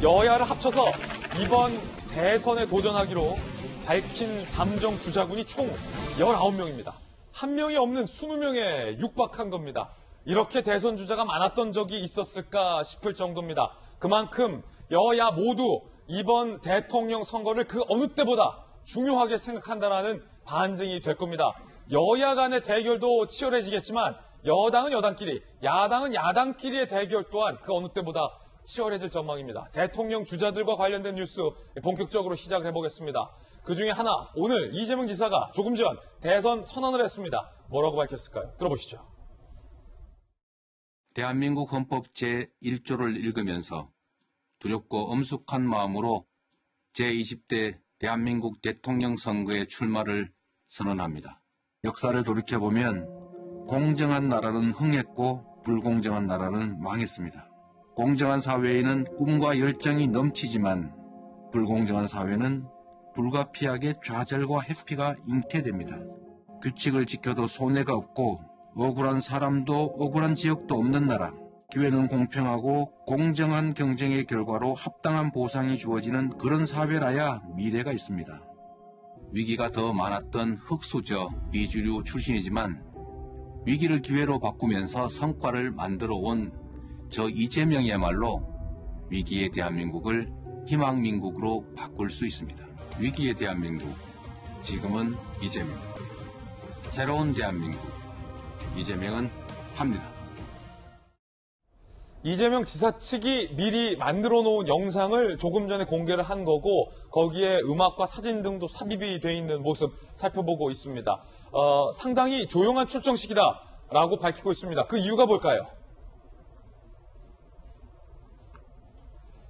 여야를 합쳐서 이번 대선에 도전하기로 밝힌 잠정 주자군이 총 19명입니다. 한 명이 없는 20명에 육박한 겁니다. 이렇게 대선 주자가 많았던 적이 있었을까 싶을 정도입니다. 그만큼 여야 모두 이번 대통령 선거를 그 어느 때보다 중요하게 생각한다라는 반증이 될 겁니다. 여야 간의 대결도 치열해지겠지만 여당은 여당끼리, 야당은 야당끼리의 대결 또한 그 어느 때보다 치열해질 전망입니다. 대통령 주자들과 관련된 뉴스 본격적으로 시작을 해보겠습니다. 그중에 하나, 오늘 이재명 지사가 조금 전 대선 선언을 했습니다. 뭐라고 밝혔을까요? 들어보시죠. 대한민국 헌법 제1조를 읽으면서 두렵고 엄숙한 마음으로 제20대 대한민국 대통령 선거에 출마를 선언합니다. 역사를 돌이켜보면 공정한 나라는 흥했고 불공정한 나라는 망했습니다. 공정한 사회에는 꿈과 열정이 넘치지만 불공정한 사회는 불가피하게 좌절과 회피가 잉태됩니다. 규칙을 지켜도 손해가 없고 억울한 사람도 억울한 지역도 없는 나라. 기회는 공평하고 공정한 경쟁의 결과로 합당한 보상이 주어지는 그런 사회라야 미래가 있습니다. 위기가 더 많았던 흑수저 비주류 출신이지만 위기를 기회로 바꾸면서 성과를 만들어 온 저 이재명이야말로 위기의 대한민국을 희망민국으로 바꿀 수 있습니다. 위기의 대한민국, 지금은 이재명. 새로운 대한민국, 이재명은 합니다. 이재명 지사 측이 미리 만들어 놓은 영상을 조금 전에 공개를 한 거고 거기에 음악과 사진 등도 삽입이 돼 있는 모습 살펴보고 있습니다. 상당히 조용한 출정식이다라고 밝히고 있습니다. 그 이유가 뭘까요?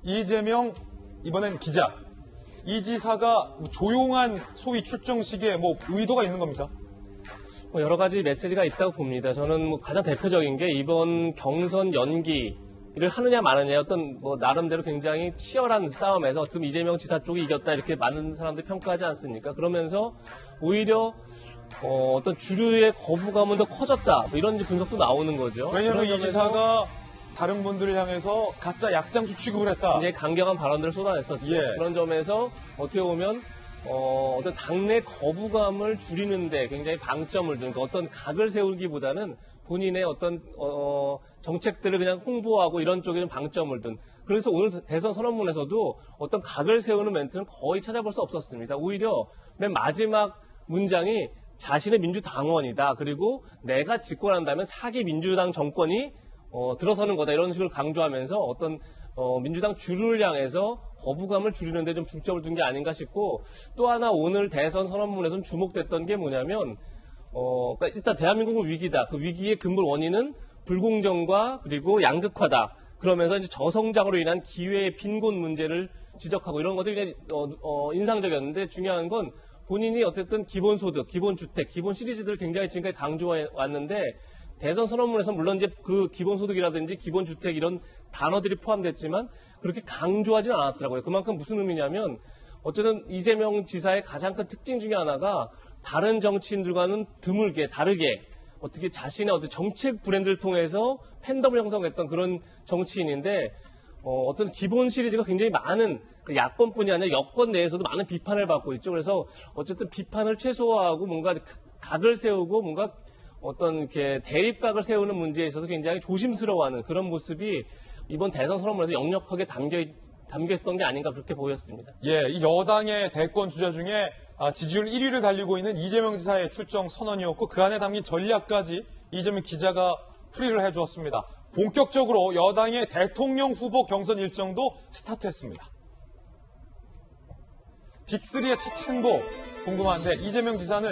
이재명, 이번엔 기자. 이 지사가 조용한 소위 출정식에 의도가 있는 겁니까? 여러 가지 메시지가 있다고 봅니다. 저는 가장 대표적인 게 이번 경선 연기를 하느냐 마느냐 어떤 나름대로 굉장히 치열한 싸움에서 어떻게 이재명 지사 쪽이 이겼다 이렇게 많은 사람들이 평가하지 않습니까? 그러면서 오히려 어떤 주류의 거부감은 더 커졌다 이런 분석도 나오는 거죠. 왜냐하면 이 지사가 다른 분들을 향해서 가짜 약장수 취급을 했다. 굉장히 강경한 발언들을 쏟아냈었죠. 예. 그런 점에서 어떻게 보면 어떤 당내 거부감을 줄이는데 굉장히 방점을 둔 어떤 각을 세우기보다는 본인의 어떤 정책들을 그냥 홍보하고 이런 쪽에 좀 방점을 둔. 그래서 오늘 대선 선언문에서도 어떤 각을 세우는 멘트는 거의 찾아볼 수 없었습니다. 오히려 맨 마지막 문장이 자신의 민주당원이다. 그리고 내가 집권한다면 사기 민주당 정권이 들어서는 거다. 이런 식으로 강조하면서 어떤 민주당 주류를 향해서 거부감을 줄이는 데 좀 중점을 둔 게 아닌가 싶고 또 하나 오늘 대선 선언문에서 주목됐던 게 뭐냐면 그러니까 일단 대한민국은 위기다. 그 위기의 근본 원인은 불공정과 그리고 양극화다. 그러면서 이제 저성장으로 인한 기회의 빈곤 문제를 지적하고 이런 것들이 굉장히 인상적이었는데 중요한 건 본인이 어쨌든 기본소득, 기본주택, 기본 시리즈들을 굉장히 지금까지 강조해 왔는데 대선 선언문에서 물론 이제 그 기본소득이라든지 기본주택 이런 단어들이 포함됐지만 그렇게 강조하지는 않았더라고요. 그만큼 무슨 의미냐면 어쨌든 이재명 지사의 가장 큰 특징 중에 하나가 다른 정치인들과는 드물게 다르게 어떻게 자신의 어떤 정책 브랜드를 통해서 팬덤을 형성했던 그런 정치인인데 어떤 기본 시리즈가 굉장히 많은 야권뿐이 아니라 여권 내에서도 많은 비판을 받고 있죠. 그래서 어쨌든 비판을 최소화하고 뭔가 각을 세우고 뭔가 어떤 이렇게 대립각을 세우는 문제에 있어서 굉장히 조심스러워하는 그런 모습이 이번 대선 선언문에서 역력하게 담겨 있었던 게 아닌가 그렇게 보였습니다. 예, 이 여당의 대권 주자 중에 지지율 1위를 달리고 있는 이재명 지사의 출정 선언이었고 그 안에 담긴 전략까지 이재명 기자가 풀이를 해주었습니다. 본격적으로 여당의 대통령 후보 경선 일정도 스타트했습니다. 빅3의 첫 행보 궁금한데 이재명 지사는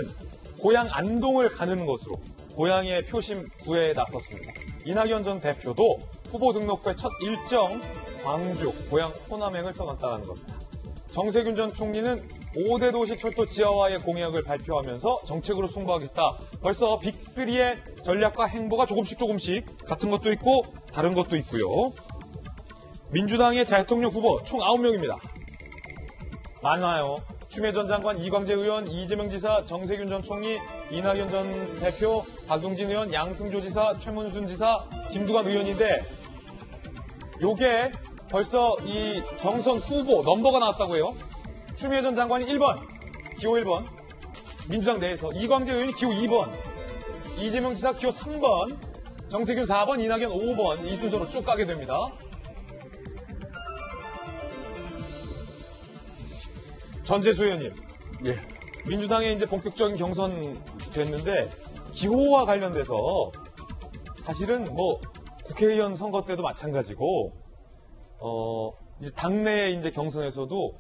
고향 안동을 가는 것으로 고향의 표심 구애에 나섰습니다. 이낙연 전 대표도 후보 등록 후의 첫 일정 광주, 고향 호남행을 떠났다는 겁니다. 정세균 전 총리는 5대 도시 철도 지하화의 공약을 발표하면서 정책으로 승부하겠다. 벌써 빅3의 전략과 행보가 조금씩 같은 것도 있고 다른 것도 있고요. 민주당의 대통령 후보 총 9명입니다. 많아요. 추미애 전 장관, 이광재 의원, 이재명 지사, 정세균 전 총리, 이낙연 전 대표, 박용진 의원, 양승조 지사, 최문순 지사, 김두관 의원인데 요게 벌써 이 경선 후보 넘버가 나왔다고요. 추미애 전 장관이 1번, 기호 1번, 민주당 내에서 이광재 의원이 기호 2번, 이재명 지사 기호 3번, 정세균 4번, 이낙연 5번 이 순서로 쭉 가게 됩니다. 전재수 의원님, 예. 민주당의 이제 본격적인 경선 됐는데 기호와 관련돼서 사실은 뭐 국회의원 선거 때도 마찬가지고 이제 당내 이제 경선에서도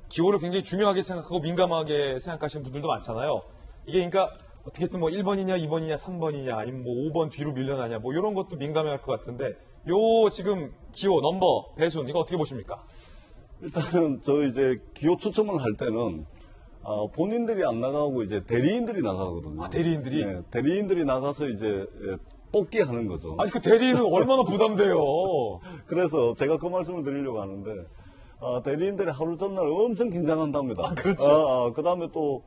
기호를 굉장히 중요하게 생각하고 민감하게 생각하시는 분들도 많잖아요. 이게 그러니까 어떻게든 뭐 1번이냐, 2번이냐, 3번이냐, 아니면 뭐 5번 뒤로 밀려나냐, 뭐 이런 것도 민감해할 것 같은데 요 지금 기호 넘버 배순 이거 어떻게 보십니까? 일단은 저 이제 기호 추첨을 할 때는 본인들이 안 나가고 이제 대리인들이 나가거든요. 아, 대리인들이? 네, 대리인들이 나가서 이제 뽑기 하는 거죠. 아니 그 대리인은 얼마나 부담돼요. 그래서 제가 그 말씀을 드리려고 하는데 대리인들이 하루 전날 엄청 긴장한답니다. 그렇죠. 그다음에 또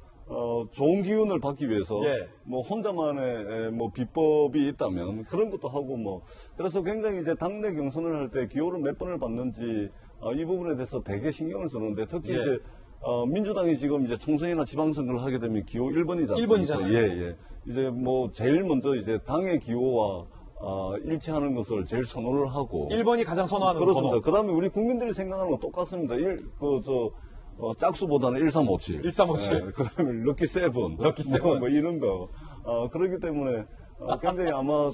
좋은 기운을 받기 위해서 예. 뭐 혼자만의 뭐 비법이 있다면 그런 것도 하고 뭐 그래서 굉장히 이제 당내 경선을 할 때 기호를 몇 번을 받는지 이 부분에 대해서 되게 신경을 쓰는데 특히 예. 이제 민주당이 지금 이제 총선이나 지방선거를 하게 되면 기호 1번이잖아요. 1번이잖아요. 예. 이제 뭐 제일 먼저 이제 당의 기호와 일치하는 것을 제일 선호를 하고 1번이 가장 선호하는 그렇습니다. 번호. 그 다음에 우리 국민들이 생각하는 건 똑같습니다. 짝수보다는 1357. 1357. 그 다음에 럭키 세븐. 럭키 세븐. 뭐 이런 거. 그렇기 때문에 굉장히 아마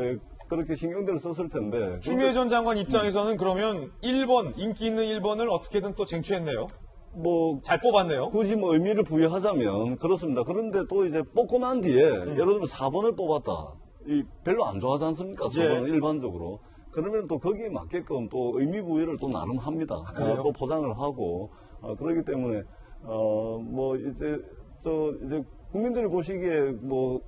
예. 그렇게 신경들을 썼을 텐데. 추미애 전 장관 입장에서는 그러면 1번, 인기 있는 1번을 어떻게든 또 쟁취했네요. 뭐 잘 뽑았네요. 굳이 뭐 의미를 부여하자면 그렇습니다. 그런데 또 이제 뽑고 난 뒤에 예를 들면 4번을 뽑았다. 별로 안 좋아하지 않습니까? 4번은 예. 일반적으로. 그러면 또 거기에 맞게끔 또 의미 부여를 또 나름 합니다. 그래요? 또 포장을 하고 그렇기 때문에 뭐 이제 국민들이 보시기에 뭐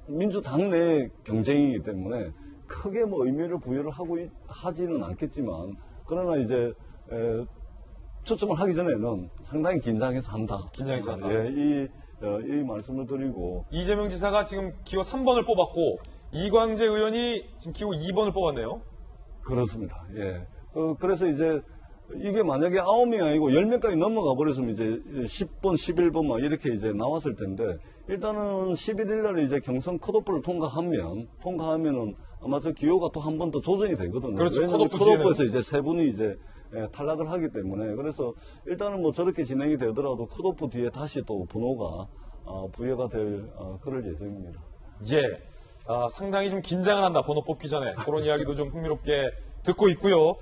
민주당 내 경쟁이기 때문에 크게 뭐 의미를 부여를 하지는 않겠지만 그러나 이제 추첨을 하기 전에는 상당히 긴장해서 한다. 긴장해서 한다. 예, 이 말씀을 드리고 이재명 지사가 지금 기호 3번을 뽑았고 이광재 의원이 지금 기호 2번을 뽑았네요. 그렇습니다. 예. 그래서 이제 이게 만약에 9명이 아니고 10명까지 넘어가 버렸으면 이제 10번, 11번 막 이렇게 이제 나왔을 텐데 일단은 11일 날에 이제 경선 컷오프를 통과하면은 아마 저 기호가 또 한 번 더 조정이 되거든요. 그렇죠. 왜냐하면 컷오프 컷오프에서 이제 세 분이 이제 탈락을 하기 때문에 그래서 일단은 뭐 저렇게 진행이 되더라도 컷오프 뒤에 다시 또 번호가 부여가 될 그럴 예정입니다. 예. 상당히 좀 긴장을 한다. 번호 뽑기 전에. 그런 이야기도 좀 흥미롭게 듣고 있고요.